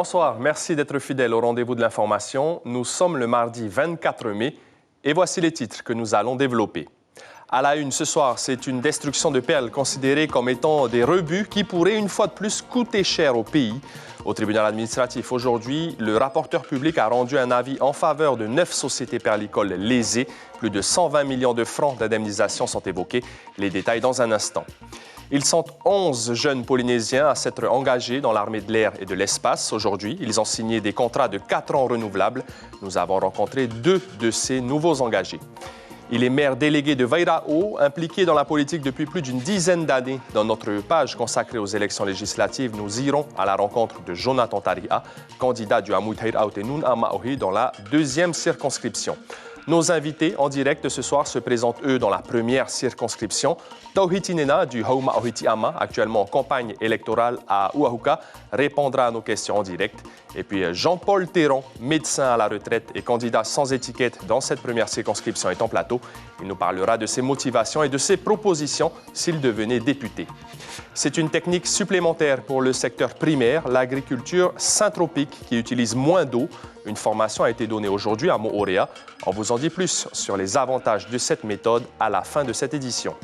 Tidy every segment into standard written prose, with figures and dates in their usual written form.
Bonsoir, merci d'être fidèles au rendez-vous de l'information. Nous sommes le mardi 24 mai et voici les titres que nous allons développer. À la une ce soir, c'est une destruction de perles considérée comme étant des rebuts qui pourraient une fois de plus coûter cher au pays. Au tribunal administratif aujourd'hui, le rapporteur public a rendu un avis en faveur de 9 sociétés perlicoles lésées. Plus de 120 millions de francs d'indemnisation sont évoqués. Les détails dans un instant. Ils sont 11 jeunes Polynésiens à s'être engagés dans l'armée de l'air et de l'espace. Aujourd'hui, ils ont signé des contrats de 4 ans renouvelables. Nous avons rencontré 2 de ces nouveaux engagés. Il est maire délégué de Vaira'o, impliqué dans la politique depuis plus d'une dizaine d'années. Dans notre page consacrée aux élections législatives, nous irons à la rencontre de Jonathan Taria, candidat du Amui Taira'o Tenun à Maori dans la 2e circonscription. Nos invités en direct ce soir se présentent, eux, dans la 1re circonscription. Tauhiti Nena du Hauma'ohiti Ama, actuellement en campagne électorale à Uahuka, répondra à nos questions en direct. Et puis Jean-Paul Théron, médecin à la retraite et candidat sans étiquette dans cette 1re circonscription est en plateau. Il nous parlera de ses motivations et de ses propositions s'il devenait député. C'est une technique supplémentaire pour le secteur primaire, l'agriculture syntropique qui utilise moins d'eau. Une formation a été donnée aujourd'hui à Moorea. On vous en dit plus sur les avantages de cette méthode à la fin de cette édition.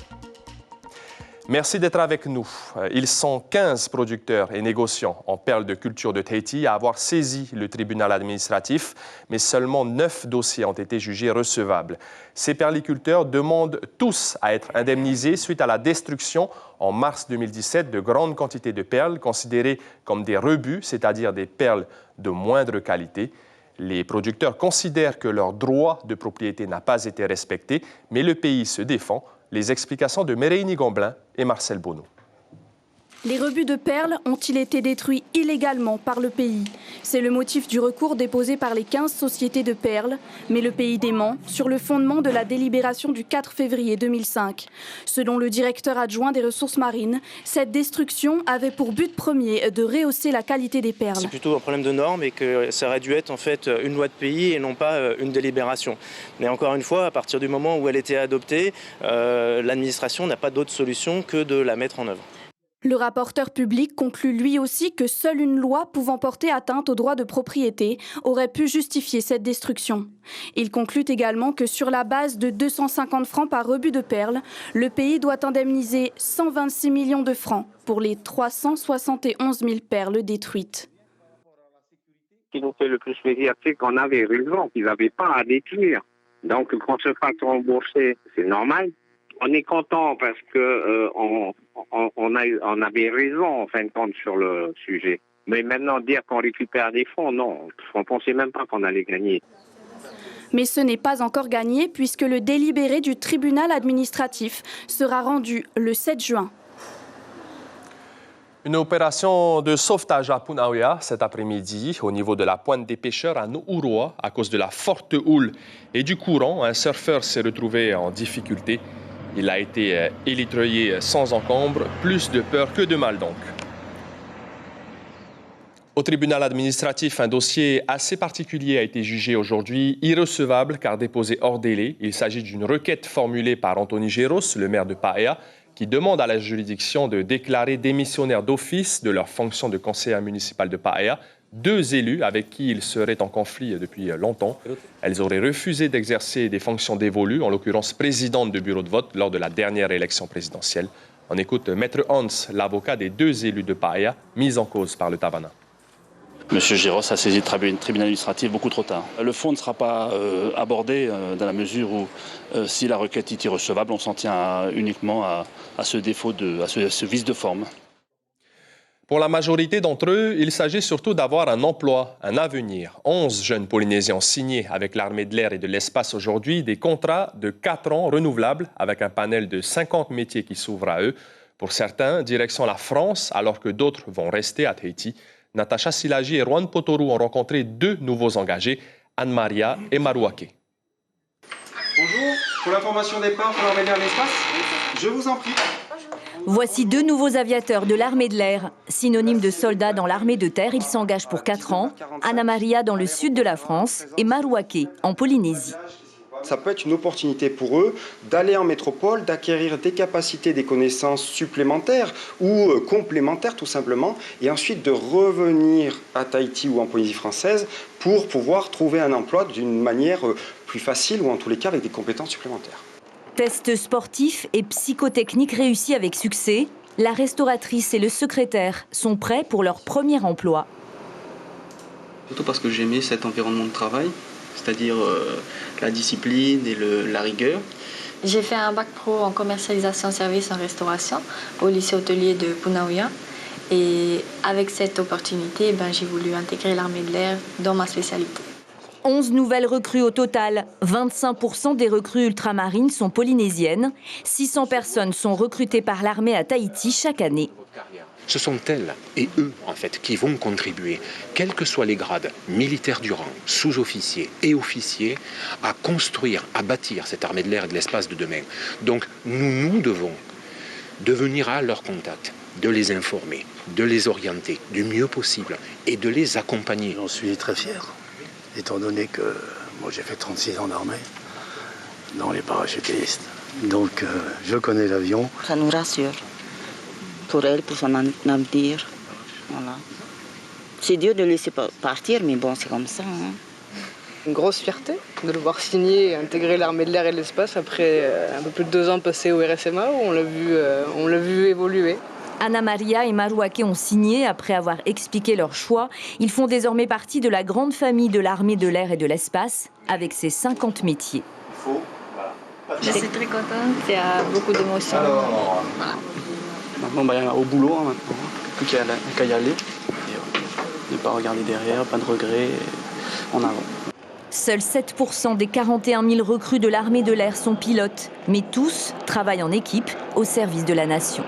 Merci d'être avec nous. Ils sont 15 producteurs et négociants en perles de culture de Tahiti à avoir saisi le tribunal administratif, mais seulement 9 dossiers ont été jugés recevables. Ces perliculteurs demandent tous à être indemnisés suite à la destruction en mars 2017 de grandes quantités de perles considérées comme des rebuts, c'est-à-dire des perles de moindre qualité. Les producteurs considèrent que leur droit de propriété n'a pas été respecté, mais le pays se défend. Les explications de Méréini Gomblin et Marcel Bonneau. Les rebuts de perles ont-ils été détruits illégalement par le pays? C'est le motif du recours déposé par les 15 sociétés de perles, mais le pays dément sur le fondement de la délibération du 4 février 2005. Selon le directeur adjoint des ressources marines, cette destruction avait pour but premier de rehausser la qualité des perles. C'est plutôt un problème de normes et que ça aurait dû être en fait une loi de pays et non pas une délibération. Mais encore une fois, à partir du moment où elle était adoptée, l'administration n'a pas d'autre solution que de la mettre en œuvre. Le rapporteur public conclut lui aussi que seule une loi pouvant porter atteinte au droit de propriété aurait pu justifier cette destruction. Il conclut également que sur la base de 250 francs par rebut de perles, le pays doit indemniser 126 millions de francs pour les 371 000 perles détruites. Ce qui nous fait le plus plaisir, c'est qu'on avait raison, qu'ils n'avaient pas à détruire. Donc qu'on se fasse rembourser, c'est normal. On est content parce que on avait raison en fin de compte sur le sujet. Mais maintenant dire qu'on récupère des fonds, non, on ne pensait même pas qu'on allait gagner. Mais ce n'est pas encore gagné puisque le délibéré du tribunal administratif sera rendu le 7 juin. Une opération de sauvetage à Punaoia cet après-midi au niveau de la pointe des pêcheurs à Nu'uroa à cause de la forte houle et du courant. Un surfeur s'est retrouvé en difficulté. Il a été élitreillé sans encombre, plus de peur que de mal donc. Au tribunal administratif, un dossier assez particulier a été jugé aujourd'hui irrecevable car déposé hors délai. Il s'agit d'une requête formulée par Anthony Géros, le maire de Paea, qui demande à la juridiction de déclarer démissionnaires d'office de leur fonction de conseiller municipal de Paea 2 élus avec qui ils seraient en conflit depuis longtemps. Elles auraient refusé d'exercer des fonctions dévolues, en l'occurrence présidente de bureau de vote, lors de la dernière élection présidentielle. On écoute Maître Hans, l'avocat des 2 élus de Paea, mis en cause par le Tabana. Monsieur Géros a saisi le tribunal administratif beaucoup trop tard. Le fond ne sera pas abordé dans la mesure où, si la requête est irrecevable, on s'en tient uniquement à ce défaut, à ce vice de forme. Pour la majorité d'entre eux, il s'agit surtout d'avoir un emploi, un avenir. 11 jeunes Polynésiens ont signé avec l'armée de l'air et de l'espace aujourd'hui des contrats de 4 ans renouvelables avec un panel de 50 métiers qui s'ouvrent à eux. Pour certains, direction la France, alors que d'autres vont rester à Tahiti. Natacha Silagi et Juan Potoru ont rencontré 2 nouveaux engagés, Anne-Maria et Maruake. Bonjour, pour l'information des ports pour l'armée de l'air et l'espace, je vous en prie. Voici 2 nouveaux aviateurs de l'armée de l'air. Synonyme de soldats dans l'armée de terre, ils s'engagent pour 4 ans. Anna Maria dans le sud de la France et Maruake en Polynésie. Ça peut être une opportunité pour eux d'aller en métropole, d'acquérir des capacités, des connaissances supplémentaires ou complémentaires tout simplement, et ensuite de revenir à Tahiti ou en Polynésie française pour pouvoir trouver un emploi d'une manière plus facile ou en tous les cas avec des compétences supplémentaires. Tests sportifs et psychotechniques réussis avec succès, la restauratrice et le secrétaire sont prêts pour leur premier emploi. Surtout parce que j'aimais cet environnement de travail, c'est-à-dire la discipline et la rigueur. J'ai fait un bac pro en commercialisation services en restauration au lycée hôtelier de Punaouia. Et avec cette opportunité, j'ai voulu intégrer l'armée de l'air dans ma spécialité. 11 nouvelles recrues au total. 25% des recrues ultramarines sont polynésiennes. 600 personnes sont recrutées par l'armée à Tahiti chaque année. Ce sont elles et eux, en fait, qui vont contribuer, quels que soient les grades, militaires du rang, sous-officiers et officiers, à construire, à bâtir cette armée de l'air et de l'espace de demain. Donc, nous devons devenir à leur contact, de les informer, de les orienter du mieux possible et de les accompagner. J'en suis très fier, étant donné que moi j'ai fait 36 ans d'armée dans les parachutistes. Donc, je connais l'avion. Ça nous rassure. Pour elle, pour son avenir. Voilà. C'est dur de laisser partir, mais bon, c'est comme ça. Hein. Une grosse fierté de le voir signer et intégrer l'armée de l'air et de l'espace après un peu plus de 2 ans passés au RSMA où on l'a vu évoluer. Anna Maria et Marouake ont signé après avoir expliqué leur choix. Ils font désormais partie de la grande famille de l'armée de l'air et de l'espace avec ses 50 métiers. Je suis très contente, il y a beaucoup d'émotions. Voilà. Maintenant, au boulot, maintenant. Plus qu'à y aller. Et, ne pas regarder derrière, pas de regrets, en avant. Seuls 7% des 41 000 recrues de l'armée de l'air sont pilotes, mais tous travaillent en équipe au service de la nation.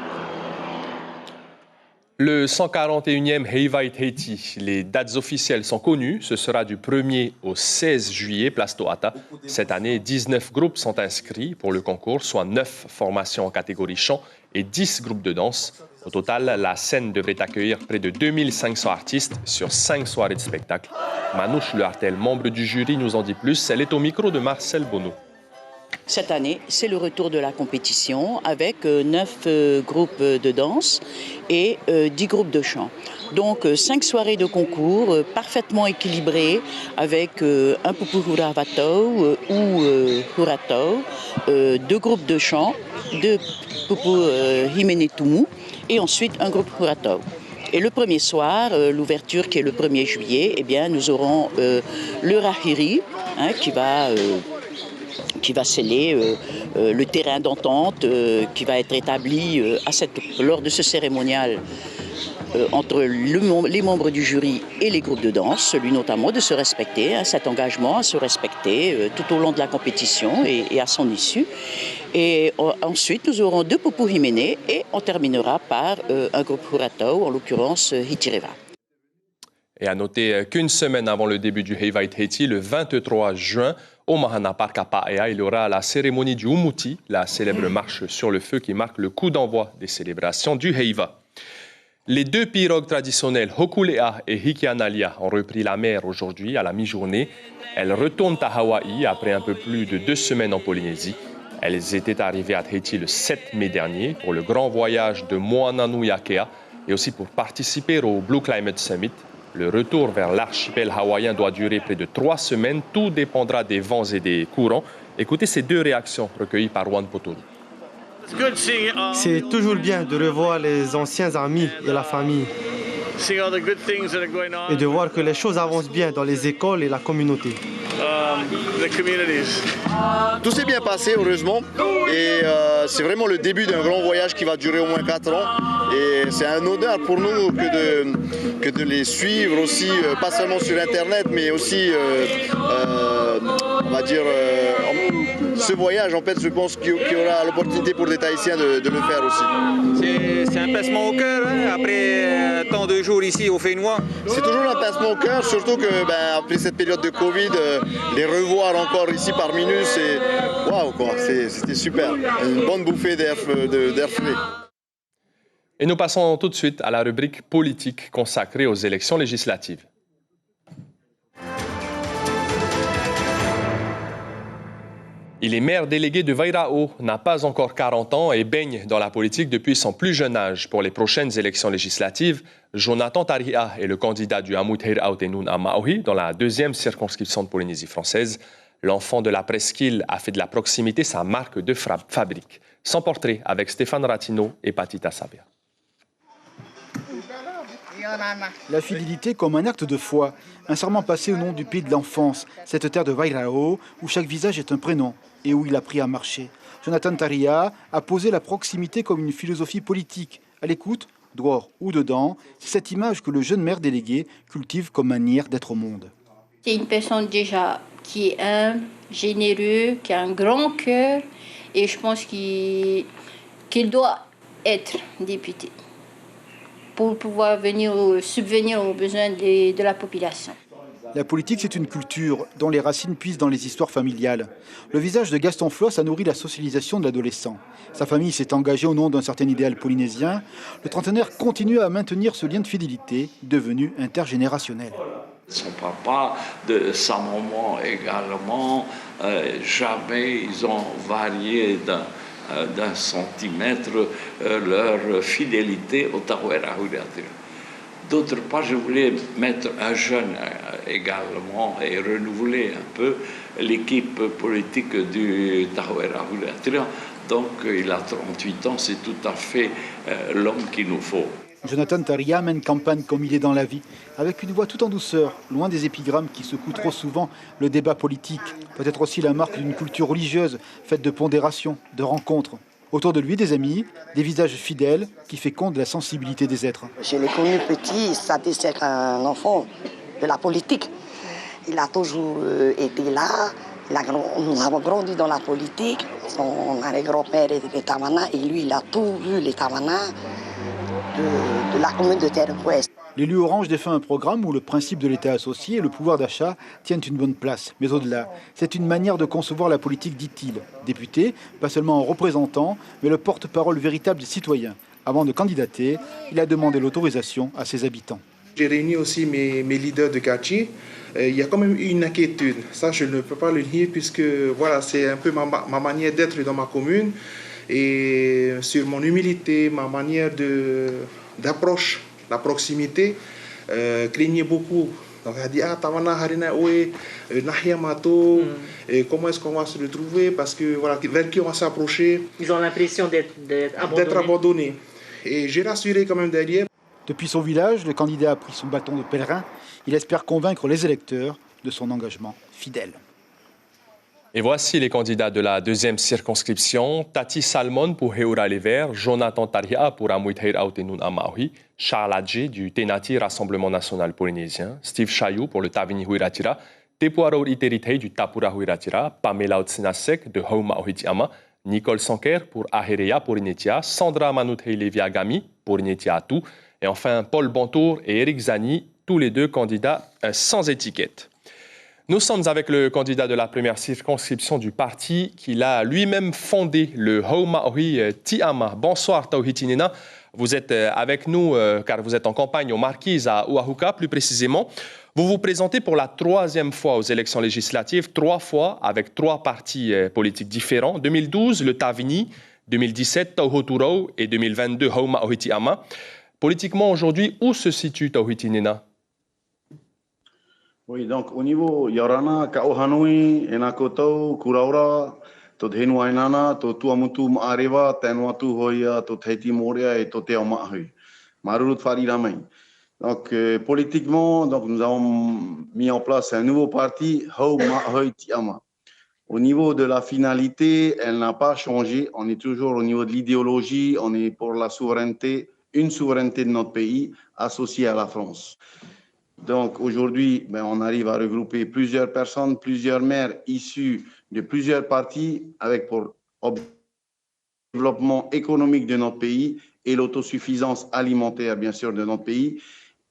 Le 141e Heivaï Tahiti, les dates officielles sont connues. Ce sera du 1er au 16 juillet, place Toata. Cette année, 19 groupes sont inscrits pour le concours, soit 9 formations en catégorie chant et 10 groupes de danse. Au total, la scène devrait accueillir près de 2500 artistes sur 5 soirées de spectacle. Manouche Lehartel, membre du jury, nous en dit plus. Elle est au micro de Marcel Bonneau. Cette année, c'est le retour de la compétition avec 9 groupes de danse et 10 groupes de chant. Donc 5 soirées de concours parfaitement équilibrées avec un pupu huravatau ou huratau, 2 groupes de chant, 2 pupu himenetumu et ensuite un groupe huratau. Et le premier soir, l'ouverture qui est le 1er juillet, eh bien, nous aurons le rahiri qui va sceller le terrain d'entente qui va être établi lors de ce cérémonial entre les membres du jury et les groupes de danse, celui notamment de se respecter, cet engagement à se respecter tout au long de la compétition et à son issue. Et ensuite, nous aurons 2 pupu himene et on terminera par un groupe huratau, en l'occurrence Hitireva. Et à noter qu'une semaine avant le début du Heivaï Tahiti, le 23 juin, au Mahana Park à Paea, il y aura la cérémonie du Umuti, la célèbre marche sur le feu qui marque le coup d'envoi des célébrations du Heiva. Les 2 pirogues traditionnelles Hokulea et Hikianalia ont repris la mer aujourd'hui à la mi-journée. Elles retournent à Hawaï après un peu plus de 2 semaines en Polynésie. Elles étaient arrivées à Tahiti le 7 mai dernier pour le grand voyage de Moana Nui Akea et aussi pour participer au Blue Climate Summit. Le retour vers l'archipel hawaïen doit durer près de 3 semaines. Tout dépendra des vents et des courants. Écoutez ces 2 réactions recueillies par Juan Potoru. C'est toujours bien de revoir les anciens amis et la famille et de voir que les choses avancent bien dans les écoles et la communauté. Tout s'est bien passé, heureusement, et c'est vraiment le début d'un grand voyage qui va durer au moins 4 ans. Et c'est un honneur pour nous que de les suivre aussi, pas seulement sur Internet, mais aussi, on va dire, ce voyage, en fait, je pense qu'il y aura l'opportunité pour des Tahitiens de le faire aussi. C'est un pincement au cœur, hein, après tant de jours ici au Fénois. C'est toujours un pincement au cœur, surtout que après cette période de Covid, les revoir encore ici parmi nous, c'est waouh, quoi, c'était super. Une bonne bouffée d'air frais. Et nous passons tout de suite à la rubrique politique consacrée aux élections législatives. Il est maire délégué de Vairao, n'a pas encore 40 ans et baigne dans la politique depuis son plus jeune âge. Pour les prochaines élections législatives, Jonathan Taria est le candidat du Hamout Heir Aoutenou Amaohi dans la 2e circonscription de Polynésie française. L'enfant de la presqu'île a fait de la proximité sa marque de fabrique. Son portrait avec Stéphane Ratino et Patita Sabia. La fidélité comme un acte de foi, un serment passé au nom du pays de l'enfance, cette terre de Vairao où chaque visage est un prénom et où il a appris à marcher. Jonathan Taria a posé la proximité comme une philosophie politique. À l'écoute, dehors ou dedans, c'est cette image que le jeune maire délégué cultive comme manière d'être au monde. C'est une personne déjà qui est humble, généreux, qui a un grand cœur et je pense qu'il doit être député pour pouvoir subvenir aux besoins de la population. La politique, c'est une culture dont les racines puisent dans les histoires familiales. Le visage de Gaston Floss a nourri la socialisation de l'adolescent. Sa famille s'est engagée au nom d'un certain idéal polynésien. Le trentenaire continue à maintenir ce lien de fidélité devenu intergénérationnel. Son papa, de sa maman également, jamais ils ont varié d'un centimètre leur fidélité au Tawera Huiratira. D'autre part, je voulais mettre un jeune également et renouveler un peu l'équipe politique du Tawera Huiratira. Donc il a 38 ans, c'est tout à fait l'homme qu'il nous faut. Jonathan Taria mène campagne comme il est dans la vie, avec une voix tout en douceur, loin des épigrammes qui secouent trop souvent le débat politique. Peut-être aussi la marque d'une culture religieuse, faite de pondération, de rencontres. Autour de lui, des amis, des visages fidèles qui fécondent la sensibilité des êtres. Je l'ai connu petit, c'est un enfant de la politique. Il a toujours été là. Nous avons grandi dans la politique. Son arrière-grand-père était Tamana et lui, il a tout vu, les Tamana de la commune de Terre-Ouest. L'élu orange défend un programme où le principe de l'État associé et le pouvoir d'achat tiennent une bonne place. Mais au-delà, c'est une manière de concevoir la politique, dit-il. Député, pas seulement en représentant, mais le porte-parole véritable des citoyens. Avant de candidater, il a demandé l'autorisation à ses habitants. J'ai réuni aussi mes leaders de quartier. Il y a quand même une inquiétude. Ça, je ne peux pas le nier puisque voilà, c'est un peu ma manière d'être dans ma commune. Et sur mon humilité, ma manière d'approche, la proximité, craignait beaucoup. Donc elle a dit, Tamana Harina Oe, Nahia Mato, comment est-ce qu'on va se retrouver? Parce que voilà, vers qui on va s'approcher. Ils ont l'impression d'être abandonnés. Et j'ai rassuré quand même derrière. Depuis son village, le candidat a pris son bâton de pèlerin. Il espère convaincre les électeurs de son engagement fidèle. Et voici les candidats de la 2e circonscription. Tati Salmon pour Heura Les Verts, Jonathan Taria pour Hamout Heir Aoutenou Amaohi, Charles Adjé du Tenati Rassemblement National Polynésien, Steve Chayou pour le Tavini Huiratira, Tepuaro Iteritei du Tapura Huiratira, Pamela Otsinasek de Hauma Ohitiama, Nicole Sanker pour Aherea pour Inetia, Sandra Manuthei Leviagami pour Inetia Atu, et enfin Paul Bantour et Eric Zani, tous les deux candidats sans étiquette. Nous sommes avec le candidat de la 1re circonscription du parti qu'il a lui-même fondé, le Hauma-Ohi Tiama. Bonsoir Tauhitinena, vous êtes avec nous car vous êtes en campagne aux Marquises à Oahuka plus précisément. Vous vous présentez pour la 3e fois aux élections législatives, 3 fois avec 3 partis politiques différents. 2012, le Tavini, 2017, Tauhoturou et 2022, Hauma-Ohi Tiama. Politiquement aujourd'hui, où se situe Tauhitinena? Oui, donc au niveau Yorana, Kaohanui, Enakoto, Kuraura, Todhenu Ainana, Totuamutu Maareva, Tenuatu Hoya, Toteti Moria et Toteo Mahui. Marurut Faridamay. Donc politiquement, donc, nous avons mis en place un nouveau parti, Hau Mahoi Tiama. Au niveau de la finalité, elle n'a pas changé. On est toujours au niveau de l'idéologie, on est pour la souveraineté, une souveraineté de notre pays associée à la France. Donc aujourd'hui, on arrive à regrouper plusieurs personnes, plusieurs maires issus de plusieurs partis avec pour développement économique de notre pays et l'autosuffisance alimentaire, bien sûr, de notre pays.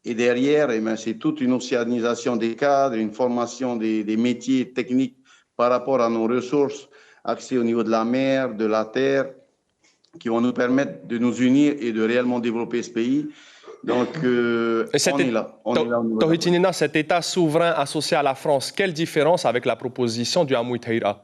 Et derrière, c'est toute une organisation des cadres, une formation des métiers techniques par rapport à nos ressources, accès au niveau de la mer, de la terre, qui vont nous permettre de nous unir et de réellement développer ce pays. Donc, on est là. Tauhitinena, cet État souverain associé à la France, quelle différence avec la proposition du Hamout Heira?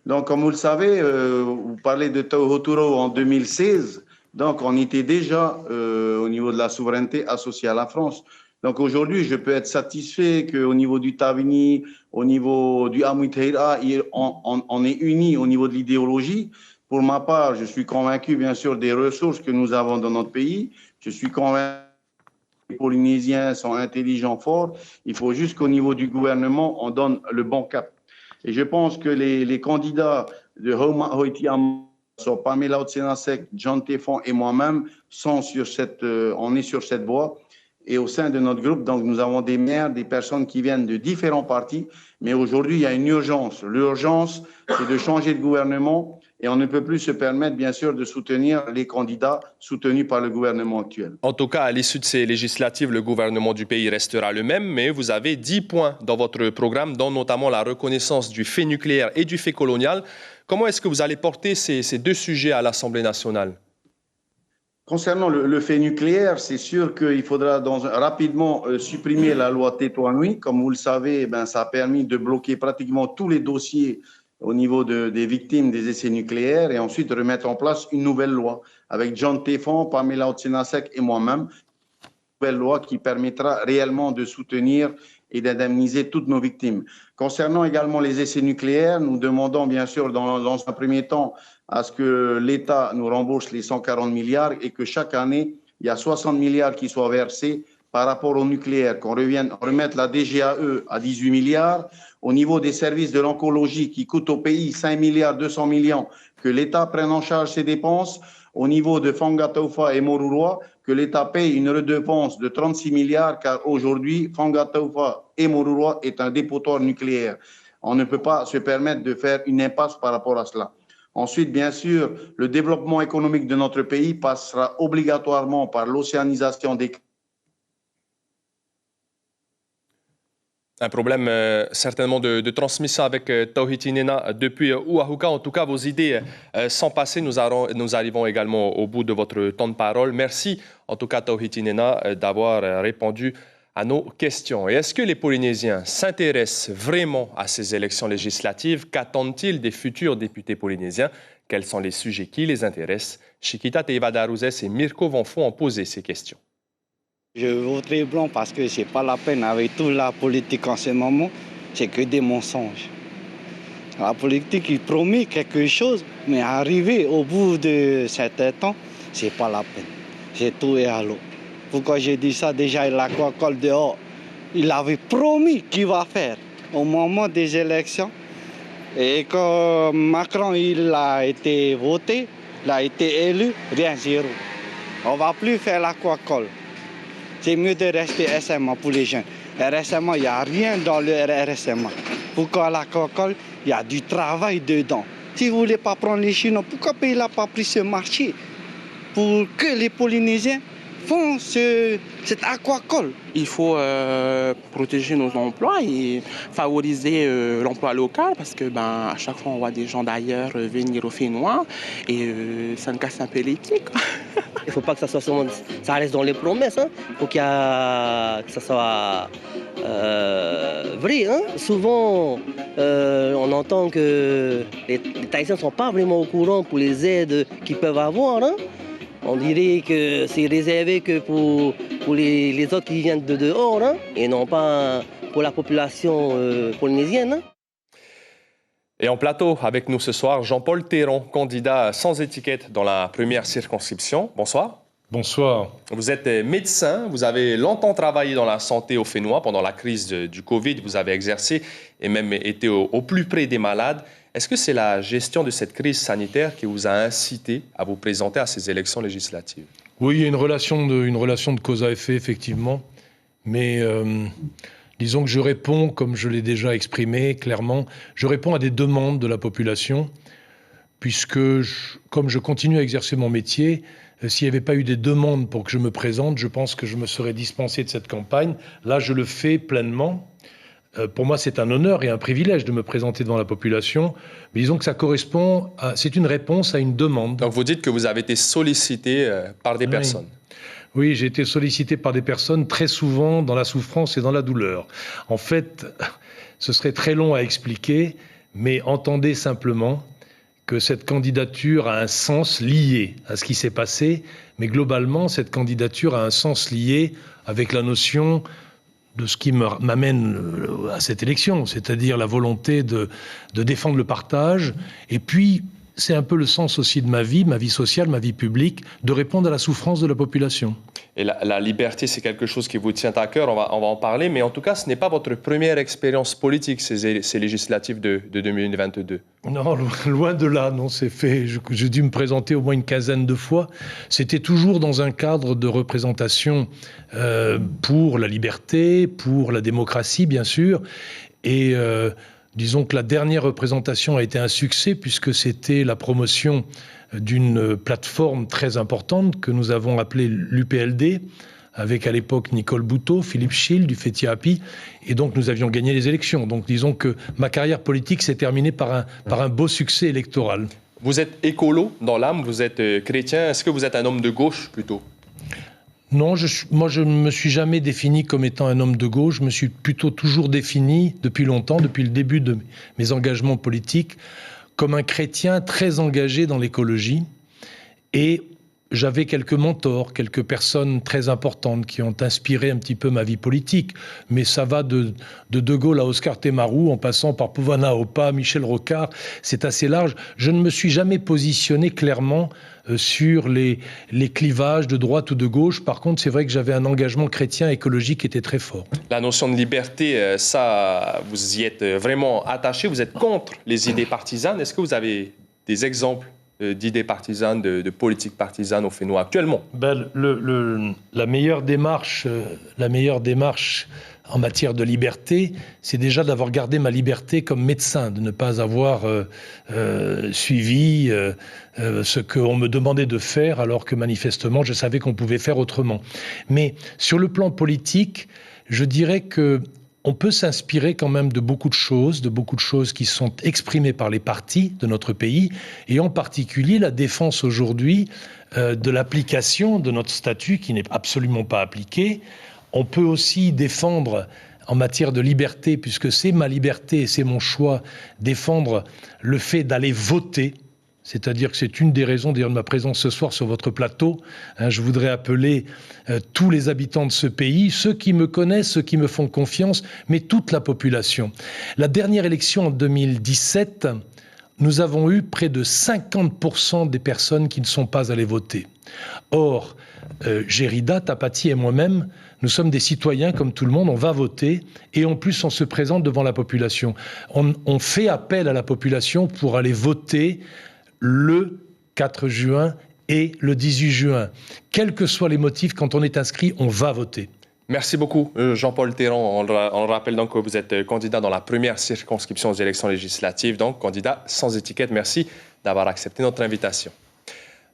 Donc, comme vous le savez, vous parlez de Tauhoturo en 2016. Donc, on était déjà au niveau de la souveraineté associée à la France. Donc, aujourd'hui, je peux être satisfait qu'au niveau du Tavini, au niveau du Amuiteira, on est unis au niveau de l'idéologie. Pour ma part, je suis convaincu, bien sûr, des ressources que nous avons dans notre pays. Je suis convaincu que les Polynésiens sont intelligents, forts. Il faut juste qu'au niveau du gouvernement, on donne le bon cap. Et je pense que les candidats de Hauma Hoitiam, Pamela Otsenasek, John Téfon et moi-même on est sur cette voie. Et au sein de notre groupe, donc, nous avons des maires, des personnes qui viennent de différents partis. Mais aujourd'hui, il y a une urgence. L'urgence, c'est de changer de gouvernement. Et on ne peut plus se permettre, bien sûr, de soutenir les candidats soutenus par le gouvernement actuel. En tout cas, à l'issue de ces législatives, le gouvernement du pays restera le même, mais vous avez 10 points dans votre programme, dont notamment la reconnaissance du fait nucléaire et du fait colonial. Comment est-ce que vous allez porter ces deux sujets à l'Assemblée nationale ? Concernant le fait nucléaire, c'est sûr qu'il faudra rapidement supprimer la loi Tétouanoui. Comme vous le savez, ça a permis de bloquer pratiquement tous les dossiers au niveau des victimes des essais nucléaires et ensuite remettre en place une nouvelle loi avec John Téfon, Pamela Otsenasek et moi-même. Une nouvelle loi qui permettra réellement de soutenir et d'indemniser toutes nos victimes. Concernant également les essais nucléaires, nous demandons bien sûr dans un premier temps à ce que l'État nous rembourse les 140 milliards et que chaque année, il y a 60 milliards qui soient versés par rapport au nucléaire, qu'on remette la DGAE à 18 milliards, au niveau des services de l'oncologie qui coûtent au pays 5 milliards 200 millions, que l'État prenne en charge ces dépenses, au niveau de Fangataufa et Moruroa, que l'État paye une redevance de 36 milliards, car aujourd'hui, Fangataufa et Moruroa est un dépotoir nucléaire. On ne peut pas se permettre de faire une impasse par rapport à cela. Ensuite, bien sûr, le développement économique de notre pays passera obligatoirement par l'océanisation des... Un problème certainement de transmission avec Tauhiti Nena depuis Uahuka. En tout cas, vos idées sont passées. Nous arrivons également au bout de votre temps de parole. Merci en tout cas Tauhiti Nena d'avoir répondu à nos questions. Et est-ce que les Polynésiens s'intéressent vraiment à ces élections législatives? Qu'attendent-ils des futurs députés polynésiens? Quels sont les sujets qui les intéressent? Chiquita Teivadaruzes et Mirko Vonfo ont posé ces questions. Je voterai blanc parce que ce n'est pas la peine avec toute la politique en ce moment, c'est que des mensonges. La politique, il promet quelque chose, mais arriver au bout de certain temps, ce n'est pas la peine. C'est tout et à l'eau. Pourquoi j'ai dit ça? Déjà, il a quoi dehors. Il avait promis qu'il va faire au moment des élections. Et quand Macron il a été voté, il a été élu, rien, zéro. On ne va plus faire l'aquacole. C'est mieux de rester SMA pour les jeunes. RSMA, il n'y a rien dans le RSMA. Pourquoi l'aquacole? Il y a du travail dedans. Si vous ne voulez pas prendre les Chinois, pourquoi il n'a pas pris ce marché pour que les Polynésiens font cet aquacole? Il faut protéger nos emplois et favoriser l'emploi local parce que à chaque fois on voit des gens d'ailleurs venir au Fénois et ça nous casse un peu les pieds. Il ne faut pas que ça reste dans les promesses. Il faut que ça soit vrai. Souvent, on entend que les Tahitiens ne sont pas vraiment au courant pour les aides qu'ils peuvent avoir. On dirait que c'est réservé que pour les autres qui viennent de dehors et non pas pour la population polynésienne. Et en plateau avec nous ce soir, Jean-Paul Théron, candidat sans étiquette dans la première circonscription. Bonsoir. Bonsoir. Vous êtes médecin, vous avez longtemps travaillé dans la santé au Fénois pendant la crise du Covid. Vous avez exercé et même été au plus près des malades. Est-ce que c'est la gestion de cette crise sanitaire qui vous a incité à vous présenter à ces élections législatives? Oui, il y a une relation de cause à effet, effectivement. Mais disons que je réponds, comme je l'ai déjà exprimé clairement, je réponds à des demandes de la population, puisque comme je continue à exercer mon métier, s'il n'y avait pas eu des demandes pour que je me présente, je pense que je me serais dispensé de cette campagne. Là, je le fais pleinement. Pour moi, c'est un honneur et un privilège de me présenter devant la population. Mais disons que ça correspond c'est une réponse à une demande. Donc vous dites que vous avez été sollicité par des personnes. Oui, j'ai été sollicité par des personnes très souvent dans la souffrance et dans la douleur. En fait, ce serait très long à expliquer, mais entendez simplement que cette candidature a un sens lié à ce qui s'est passé, mais globalement, cette candidature a un sens lié avec la notion de ce qui m'amène à cette élection, c'est-à-dire la volonté de défendre le partage, et puis c'est un peu le sens aussi de ma vie sociale, ma vie publique, de répondre à la souffrance de la population. Et la liberté, c'est quelque chose qui vous tient à cœur, on va en parler, mais en tout cas, ce n'est pas votre première expérience politique, ces législatives de 2022. Non, loin de là, non, c'est fait. J'ai dû me présenter au moins une quinzaine de fois. C'était toujours dans un cadre de représentation pour la liberté, pour la démocratie, bien sûr, et disons que la dernière représentation a été un succès puisque c'était la promotion d'une plateforme très importante que nous avons appelée l'UPLD, avec à l'époque Nicole Bouteau, Philippe Schill du FETIAPI, et donc nous avions gagné les élections. Donc disons que ma carrière politique s'est terminée par un beau succès électoral. Vous êtes écolo dans l'âme, vous êtes chrétien, est-ce que vous êtes un homme de gauche plutôt ? Non, moi je ne me suis jamais défini comme étant un homme de gauche, je me suis plutôt toujours défini depuis longtemps, depuis le début de mes engagements politiques, comme un chrétien très engagé dans l'écologie. Et j'avais quelques mentors, quelques personnes très importantes qui ont inspiré un petit peu ma vie politique. Mais ça va de Gaulle à Oscar Temarou, en passant par Pouvana Opa, Michel Rocard, c'est assez large. Je ne me suis jamais positionné clairement sur les clivages de droite ou de gauche. Par contre, c'est vrai que j'avais un engagement chrétien écologique qui était très fort. La notion de liberté, ça, vous y êtes vraiment attaché, vous êtes contre les idées partisanes. Est-ce que vous avez des exemples d'idées partisanes, de politique partisane au Fénois actuellement? La meilleure démarche en matière de liberté, c'est déjà d'avoir gardé ma liberté comme médecin, de ne pas avoir suivi ce qu'on me demandait de faire, alors que manifestement, je savais qu'on pouvait faire autrement. Mais sur le plan politique, je dirais que on peut s'inspirer quand même de beaucoup de choses qui sont exprimées par les partis de notre pays, et en particulier la défense aujourd'hui de l'application de notre statut qui n'est absolument pas appliqué. On peut aussi défendre en matière de liberté, puisque c'est ma liberté et c'est mon choix, défendre le fait d'aller voter. C'est-à-dire que c'est une des raisons d'ailleurs de ma présence ce soir sur votre plateau. Je voudrais appeler tous les habitants de ce pays, ceux qui me connaissent, ceux qui me font confiance, mais toute la population. La dernière élection en 2017, nous avons eu près de 50% des personnes qui ne sont pas allées voter. Or, Gérida, Tapati et moi-même, nous sommes des citoyens comme tout le monde, on va voter et en plus on se présente devant la population. On fait appel à la population pour aller voter le 4 juin et le 18 juin. Quels que soient les motifs, quand on est inscrit, on va voter. Merci beaucoup, Jean-Paul Théron. On le rappelle donc que vous êtes candidat dans la première circonscription aux élections législatives, donc candidat sans étiquette. Merci d'avoir accepté notre invitation.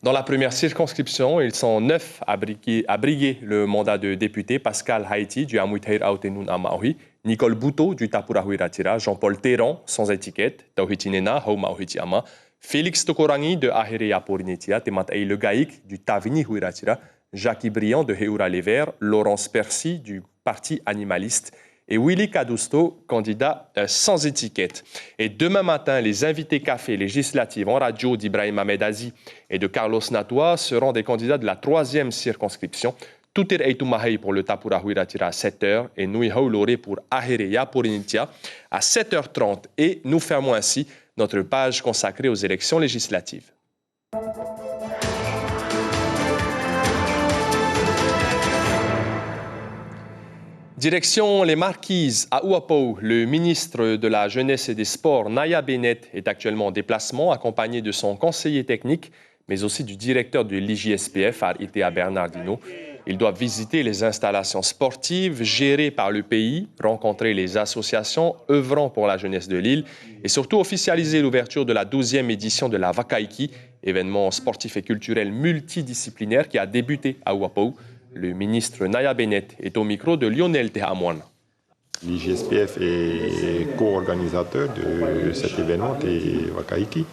Dans la première circonscription, ils sont 9 à briguer le mandat de député. Pascal Haïti du Amuitair Aotenun Amaohi, Nicole Bouteau du Tapurahui Ratira, Jean-Paul Théron sans étiquette, Tauhitinena Haumaohiti Ama, Félix Tokorangi de Aherea Porinetia, Tematei Le Gaïk du Tavini Huiratira, Jacques Briand de Heura Les Verts, Laurence Percy du Parti animaliste et Willy Cadousto, candidat sans étiquette. Et demain matin, les invités café législatives en radio d'Ibrahim Ahmed Azi et de Carlos Natoa seront des candidats de la 3e circonscription. Toutir Eitumahei pour le Tapura Huiratira à 7h et Nui Haulore pour Aherea Porinetia à 7h30. Et nous fermons ainsi notre page consacrée aux élections législatives. Direction les Marquises à Ouapou. Le ministre de la Jeunesse et des Sports, Naya Bennett, est actuellement en déplacement, accompagné de son conseiller technique, mais aussi du directeur de l'IJSPF, Itea Bernardino. Ils doivent visiter les installations sportives gérées par le pays, rencontrer les associations œuvrant pour la jeunesse de l'île et surtout officialiser l'ouverture de la 12e édition de la Vakaiki, événement sportif et culturel multidisciplinaire qui a débuté à Ouapou. Le ministre Naya Bennett est au micro de Lionel Tehamouane. L'IGSPF est co-organisateur de cet événement, Te Wakaiki.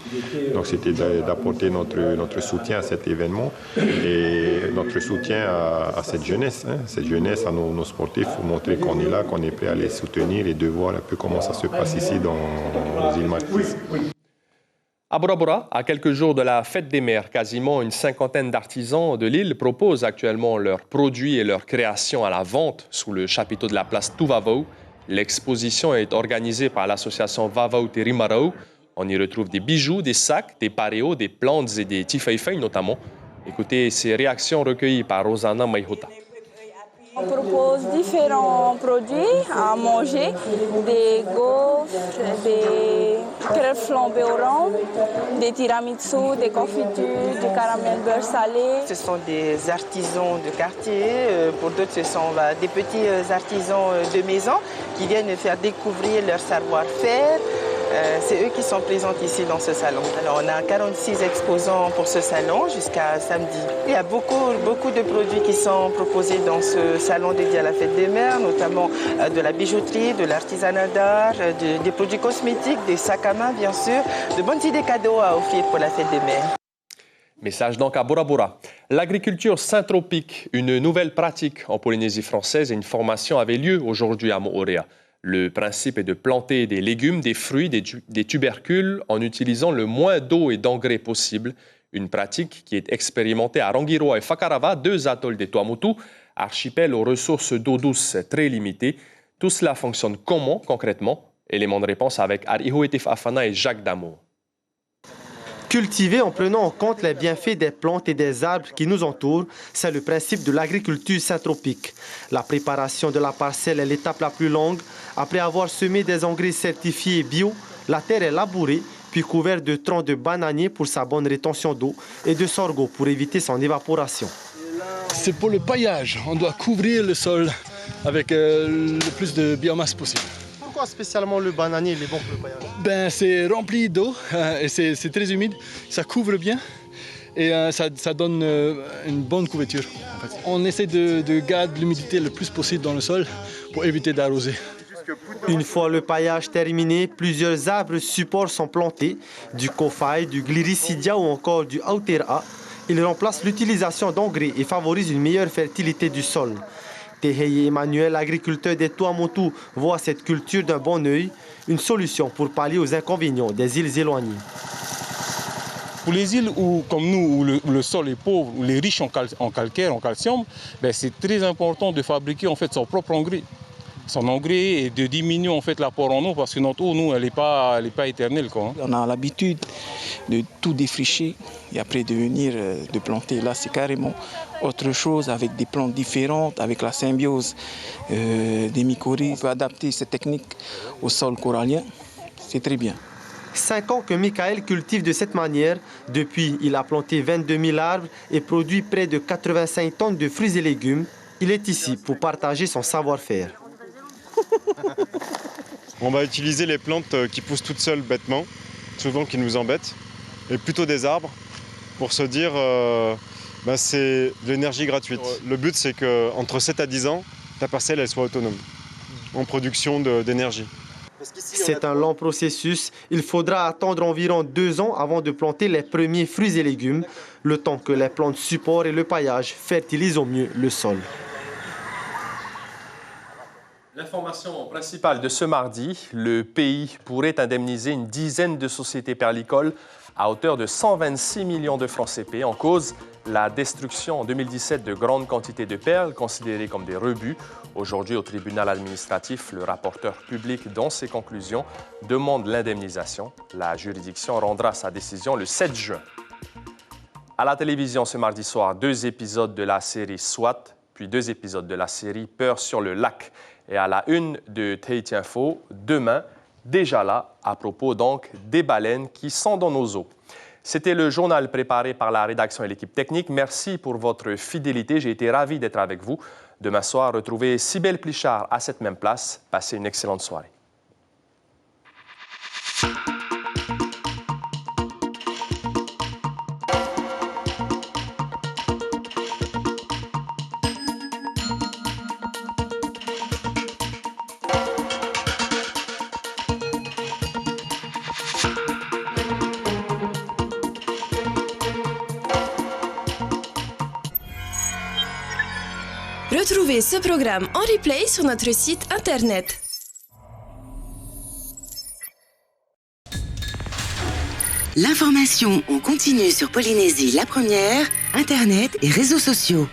Donc c'était d'apporter notre soutien à cet événement et notre soutien à cette jeunesse, à nos sportifs, pour montrer qu'on est là, qu'on est prêt à les soutenir et de voir un peu comment ça se passe ici aux îles Maurice. À Bora Bora, à quelques jours de la fête des mers, quasiment une cinquantaine d'artisans de l'île proposent actuellement leurs produits et leurs créations à la vente sous le chapiteau de la place Tuvavau. L'exposition est organisée par l'association Vavau Te Rimarau. On y retrouve des bijoux, des sacs, des paréos, des plantes et des tifeifei notamment. Écoutez ces réactions recueillies par Rosanna Maihota. On propose différents produits à manger, des gaufres, des crêpes flambées au rhum, des tiramisu, des confitures, du caramel beurre salé. Ce sont des artisans de quartier, pour d'autres ce sont des petits artisans de maison qui viennent faire découvrir leur savoir-faire. C'est eux qui sont présents ici dans ce salon. Alors on a 46 exposants pour ce salon jusqu'à samedi. Il y a beaucoup de produits qui sont proposés dans ce salon dédié à la fête des mers, notamment de la bijouterie, de l'artisanat d'art, des produits cosmétiques, des sacs à main bien sûr, de bonnes idées cadeaux à offrir pour la fête des mers. Message donc à Bora Bora. L'agriculture syntropique, une nouvelle pratique en Polynésie française et une formation avait lieu aujourd'hui à Moorea. Le principe est de planter des légumes, des fruits, des tubercules en utilisant le moins d'eau et d'engrais possible. Une pratique qui est expérimentée à Rangiroa et Whakarava, 2 atolls des Tuamotu, archipel aux ressources d'eau douce très limitées. Tout cela fonctionne comment concrètement? Élément de réponse avec Arihoetif Afana et Jacques Damour. Cultiver en prenant en compte les bienfaits des plantes et des arbres qui nous entourent, c'est le principe de l'agriculture syntropique. La préparation de la parcelle est l'étape la plus longue. Après avoir semé des engrais certifiés bio, la terre est labourée, puis couverte de troncs de bananier pour sa bonne rétention d'eau et de sorgho pour éviter son évaporation. C'est pour le paillage. On doit couvrir le sol avec le plus de biomasse possible. Pourquoi spécialement le bananier il est bon pour le paillage? C'est rempli d'eau et c'est très humide, ça couvre bien et ça donne une bonne couverture. En fait. On essaie de garder l'humidité le plus possible dans le sol pour éviter d'arroser. Une fois le paillage terminé, plusieurs arbres supports sont plantés, du kofai, du gliricidia ou encore du autera. Ils remplacent l'utilisation d'engrais et favorisent une meilleure fertilité du sol. Tehei Emmanuel, agriculteur des Tuamotu, voit cette culture d'un bon œil, une solution pour pallier aux inconvénients des îles éloignées. Pour les îles comme nous, où le sol est pauvre, où les riches en calcaire, en calcium, c'est très important de fabriquer en fait son propre engrais. Son engrais et de diminuer en fait l'apport en eau parce que notre eau, nous, elle n'est pas éternelle. On a l'habitude de tout défricher et après de venir de planter. Là, c'est carrément autre chose avec des plantes différentes, avec la symbiose des mycorhizes. On peut adapter cette technique au sol corallien, c'est très bien. 5 ans que Michael cultive de cette manière. Depuis, il a planté 22 000 arbres et produit près de 85 tonnes de fruits et légumes. Il est ici pour partager son savoir-faire. On va utiliser les plantes qui poussent toutes seules bêtement, souvent qui nous embêtent, et plutôt des arbres pour se dire c'est de l'énergie gratuite. Le but c'est qu'entre 7 à 10 ans, ta parcelle elle soit autonome en production d'énergie. C'est un long processus. Il faudra attendre environ 2 ans avant de planter les premiers fruits et légumes, le temps que les plantes support et le paillage fertilisent au mieux le sol. L'information principale de ce mardi, le pays pourrait indemniser une dizaine de sociétés perlicoles à hauteur de 126 millions de francs CP en cause la destruction en 2017 de grandes quantités de perles considérées comme des rebuts. Aujourd'hui, au tribunal administratif, le rapporteur public, dans ses conclusions, demande l'indemnisation. La juridiction rendra sa décision le 7 juin. À la télévision ce mardi soir, 2 épisodes de la série SWAT, puis 2 épisodes de la série Peur sur le lac. Et à la une de Tahiti Info, demain, déjà là, à propos donc des baleines qui sont dans nos eaux. C'était le journal préparé par la rédaction et l'équipe technique. Merci pour votre fidélité. J'ai été ravi d'être avec vous. Demain soir, retrouvez Cybèle Plichard à cette même place. Passez une excellente soirée. Retrouvez ce programme en replay sur notre site internet. L'information en continu sur Polynésie la première, Internet et réseaux sociaux.